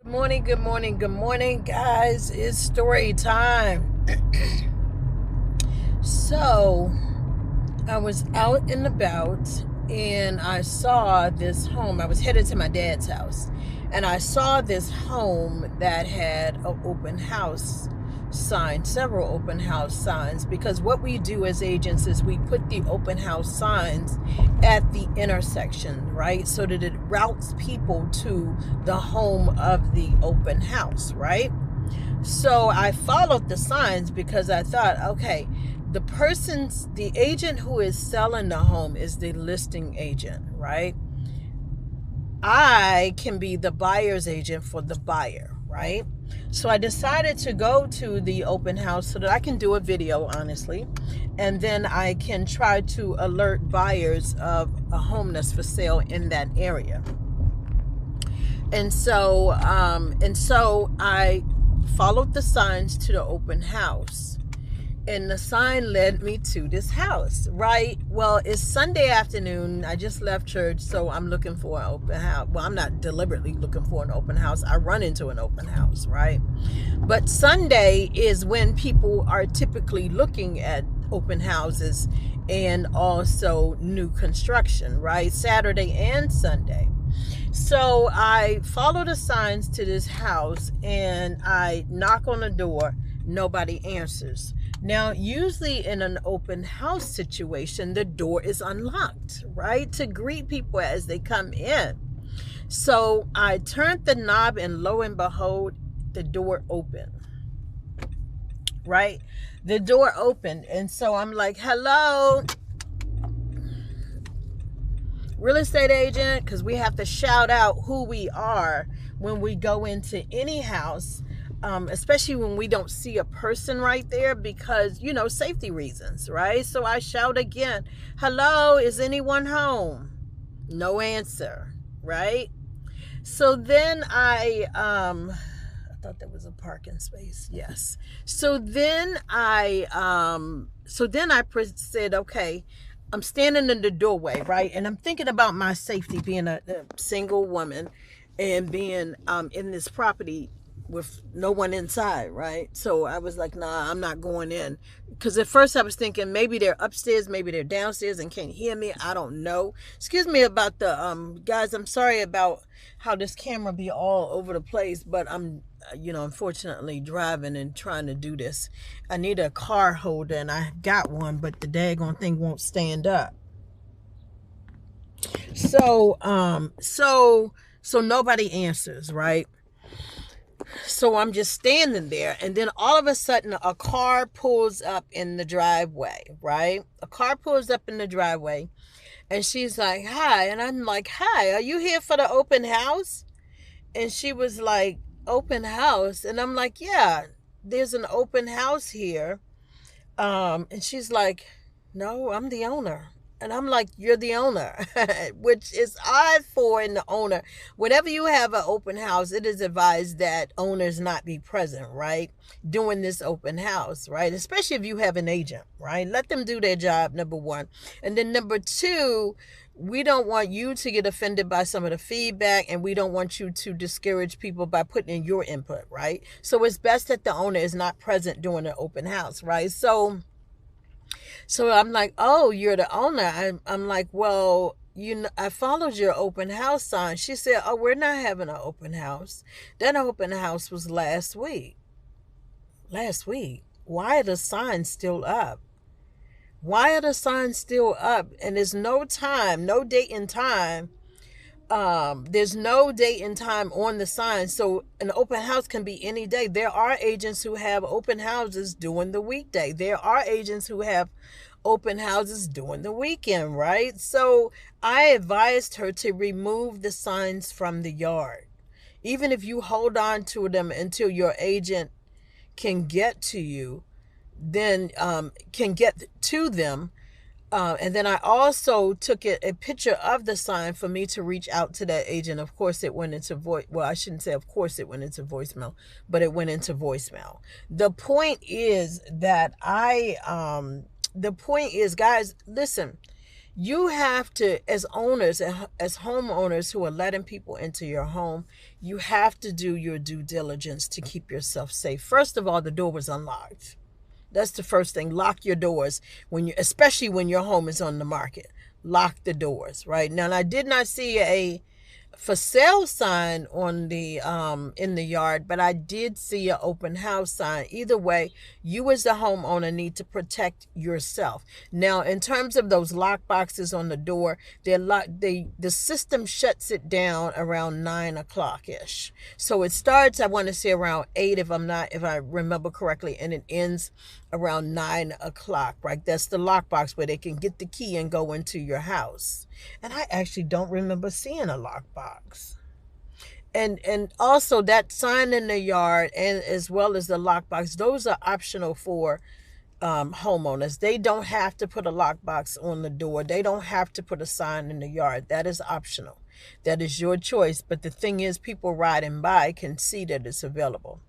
Good morning, guys. It's story time. So, I was out and about and I saw this home. I was headed to my dad's house and I saw this home that had an open house sign, several open house signs, because what we do as agents is we put the open house signs at the intersection, right? So that it routes people to the home of the open house, right? So I followed the signs because I thought, okay, the agent who is selling the home is the listing agent, right? I can be the buyer's agent for the buyer, right? So I decided to go to the open house so that I can do a video, honestly, and then I can try to alert buyers of a home that's for sale in that area. And so I followed the signs to the open house. And the sign led me to this house, right? Well, it's Sunday afternoon. I just left church, so I'm looking for an open house. Well, I'm not deliberately looking for an open house. I run into an open house, right? But Sunday is when people are typically looking at open houses and also new construction, right? Saturday and Sunday. So I follow the signs to this house and I knock on the door. Nobody answers. Now, usually in an open house situation, the door is unlocked, right? To greet people as they come in. So I turned the knob and lo and behold, the door opened, right? The door opened. And so I'm like, hello, real estate agent, because we have to shout out who we are when we go into any house. Especially when we don't see a person right there because, safety reasons, right? So I shout again, hello, is anyone home? No answer, right? So then I thought there was a parking space. Yes. So then I said, okay, I'm standing in the doorway, right? And I'm thinking about my safety, being a single woman and being in this property with no one inside, right? So I was like, nah, I'm not going in. Because at first I was thinking maybe they're upstairs, maybe they're downstairs and can't hear me. I don't know. Excuse me about the, guys, I'm sorry about how this camera be all over the place, but I'm, unfortunately driving and trying to do this. I need a car holder and I got one, but the daggone thing won't stand up. So nobody answers, right? So I'm just standing there, and then all of a sudden a car pulls up in the driveway, right? A car pulls up in the driveway, and she's like, hi. And I'm like, hi, are you here for the open house? And she was like, open house? And I'm like, yeah, there's an open house here. And she's like, no, I'm the owner. And I'm like, you're the owner, which is odd for an owner. Whenever you have an open house, it is advised that owners not be present, right? Doing this open house, right? Especially if you have an agent, right? Let them do their job, number one. And then number two, we don't want you to get offended by some of the feedback, and we don't want you to discourage people by putting in your input, right? So it's best that the owner is not present during an open house, right? So I'm like, oh, you're the owner. I'm like, well, I followed your open house sign. She said, oh, we're not having an open house. That open house was last week. Last week? Why are the signs still up? Why are the signs still up? And there's no time, no date and time. There's no date and time on the sign. So an open house can be any day. There are agents who have open houses during the weekday. There are agents who have open houses during the weekend, right? So I advised her to remove the signs from the yard. Even if you hold on to them until your agent can get to you, then can get to them. And then I also took a picture of the sign for me to reach out to that agent. Of course, it went into well, I shouldn't say of course it went into voicemail, but it went into voicemail. The point is that the point is, guys, listen, You have to, as owners, as homeowners who are letting people into your home, you have to do your due diligence to keep yourself safe. First of all, the door was unlocked. That's the first thing. Lock your doors when you, especially when your home is on the market. Lock the doors, right? Now, I did not see a for sale sign on the in the yard, but I did see an open house sign. Either way, you as the homeowner need to protect yourself. Now, in terms of those lock boxes on the door, the system shuts it down around 9 o'clock ish. So it starts, I want to say, around 8 if I remember correctly, and it ends around 9 o'clock, right? That's the lockbox where they can get the key and go into your house. And I actually don't remember seeing a lockbox. And also that sign in the yard, and as well as the lockbox, those are optional for homeowners. They don't have to put a lockbox on the door. They don't have to put a sign in the yard. That is optional. That is your choice. But the thing is, people riding by can see that it's available.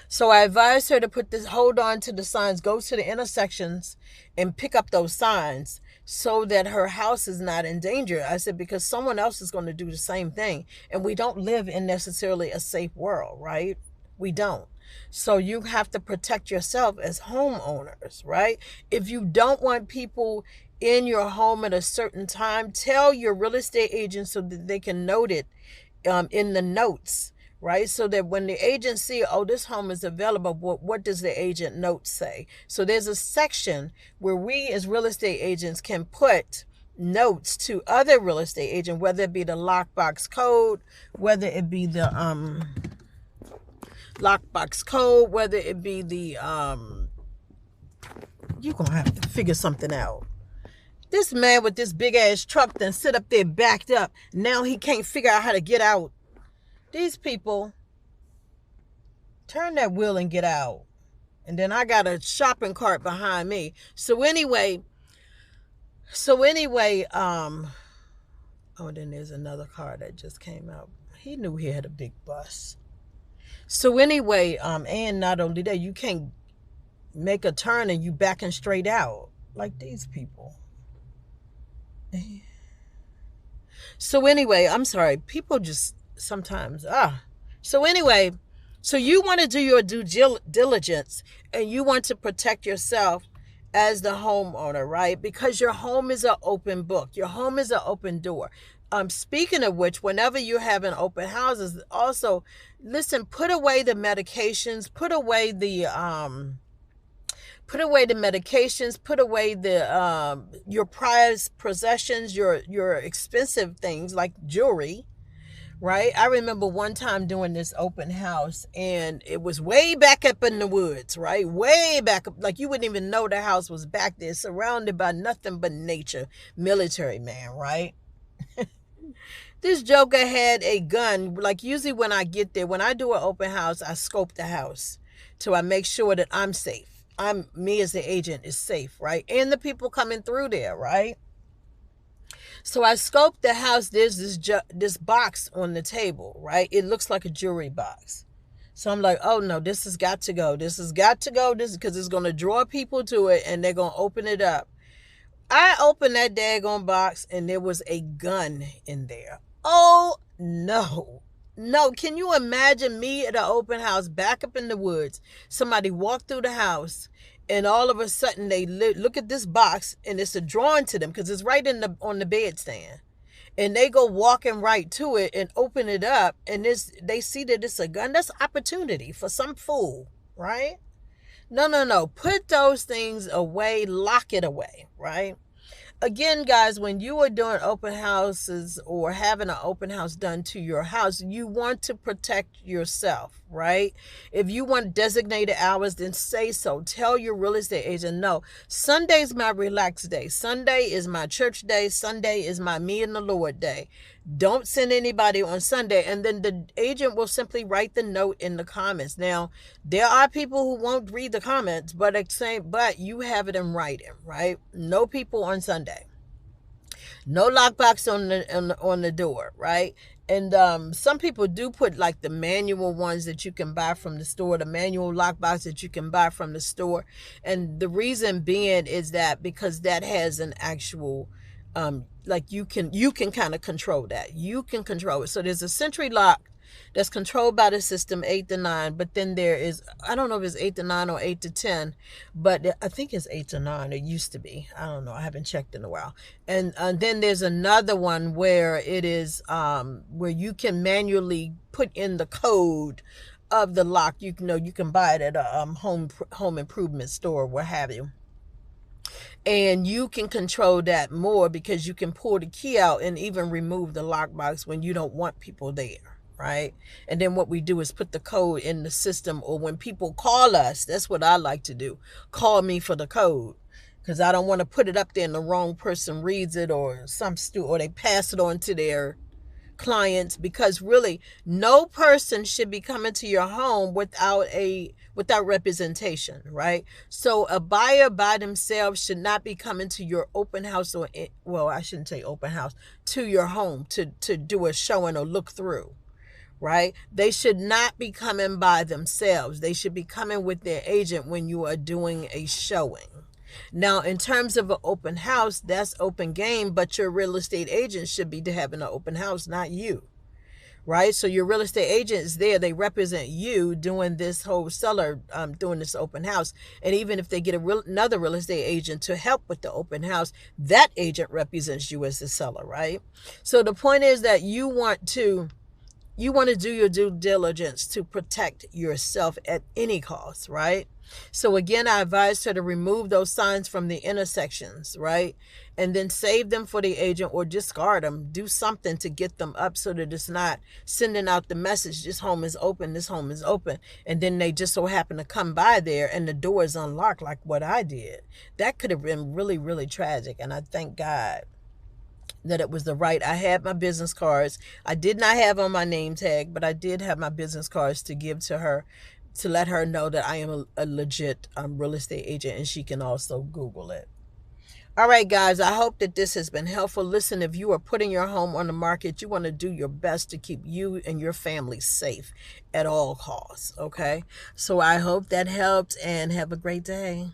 So I advised her to hold on to the signs, go to the intersections and pick up those signs so that her house is not in danger. I said, because someone else is going to do the same thing. And we don't live in necessarily a safe world, right? We don't. So you have to protect yourself as homeowners, right? If you don't want people in your home at a certain time, tell your real estate agent so that they can note it in the notes, right? So that when the agent see, oh, this home is available, what does the agent note say? So there's a section where we as real estate agents can put notes to other real estate agents, whether it be the lockbox code, whether it be the lockbox code, whether it be the you're gonna have to figure something out. This man with this big ass truck then sit up there backed up. Now he can't figure out how to get out. These people, turn that wheel and get out. And then I got a shopping cart behind me. So anyway, oh, then there's another car that just came out. He knew he had a big bus. So anyway, and not only that, you can't make a turn and you backing straight out like these people. So anyway, I'm sorry. People just sometimes, So anyway, so you want to do your due diligence and you want to protect yourself as the homeowner, right? Because your home is an open book. Your home is an open door. Speaking of which, whenever you're having open houses, also, listen, put away the medications, put away the medications, put away the your prized possessions, your expensive things like jewelry, right? I remember one time doing this open house, and it was way back up in the woods, right? Way back up, like you wouldn't even know the house was back there, surrounded by nothing but nature. Military man, right? This joker had a gun. Like usually when I get there, when I do an open house, I scope the house so I make sure that I'm safe. Me as the agent is safe, right? And the people coming through there, right? So I scoped the house. There's this box on the table, right? It looks like a jewelry box. So I'm like, oh no, this has got to go. This has got to go. This is because it's going to draw people to it and they're going to open it up. I opened that daggone box and there was a gun in there. Oh no. No, can you imagine me at an open house back up in the woods? Somebody walked through the house and all of a sudden they look at this box and it's a drawing to them because it's right on the bedstand. And they go walking right to it and open it up and they see that it's a gun. That's opportunity for some fool, right? No. Put those things away, lock it away, right? Again, guys, when you are doing open houses or having an open house done to your house, you want to protect yourself, right? If you want designated hours, then say so. Tell your real estate agent, no, Sunday's my relaxed day. Sunday is my church day. Sunday is my me and the Lord day. Don't send anybody on Sunday. And then the agent will simply write the note in the comments. Now, there are people who won't read the comments, but you have it in writing, right? No people on Sunday. No lockbox on the door, right? And some people do put like the manual ones that you can buy from the store, the manual lockbox that you can buy from the store. And the reason being is that because that has an actual Like you can kind of control that. You can control it. So there's a Sentry lock that's controlled by the system 8 to 9, but then there is, I don't know if it's 8 to 9 or 8 to 10, but I think it's 8 to 9. It used to be. I don't know. I haven't checked in a while. And then there's another one where it is where you can manually put in the code of the lock. You know, you can buy it at a home improvement store, what have you. And you can control that more because you can pull the key out and even remove the lockbox when you don't want people there, right? And then what we do is put the code in the system, or when people call us, that's what I like to do. Call me for the code, because I don't want to put it up there and the wrong person reads it, or or they pass it on to their clients, because really no person should be coming to your home without representation, right? So a buyer by themselves should not be coming to your open house, or, well, I shouldn't say open house, to your home to do a showing or look through, right? They should not be coming by themselves. They should be coming with their agent when you are doing a showing. Now, in terms of an open house, that's open game, but your real estate agent should be having an open house, not you, right? So your real estate agent is there. They represent you doing this whole seller, doing this open house. And even if they get another real estate agent to help with the open house, that agent represents you as the seller, right? So the point is that you want to do your due diligence to protect yourself at any cost, right? So again, I advised her to remove those signs from the intersections, right? And then save them for the agent or discard them. Do something to get them up so that it's not sending out the message, this home is open, this home is open. And then they just so happen to come by there and the door is unlocked, like what I did. That could have been really, really tragic. And I thank God that it was I had my business cards. I did not have on my name tag, but I did have my business cards to give to her, to let her know that I am a legit real estate agent, and she can also Google it. All right, guys, I hope that this has been helpful. Listen, if you are putting your home on the market, you want to do your best to keep you and your family safe at all costs, okay? So I hope that helped, and have a great day.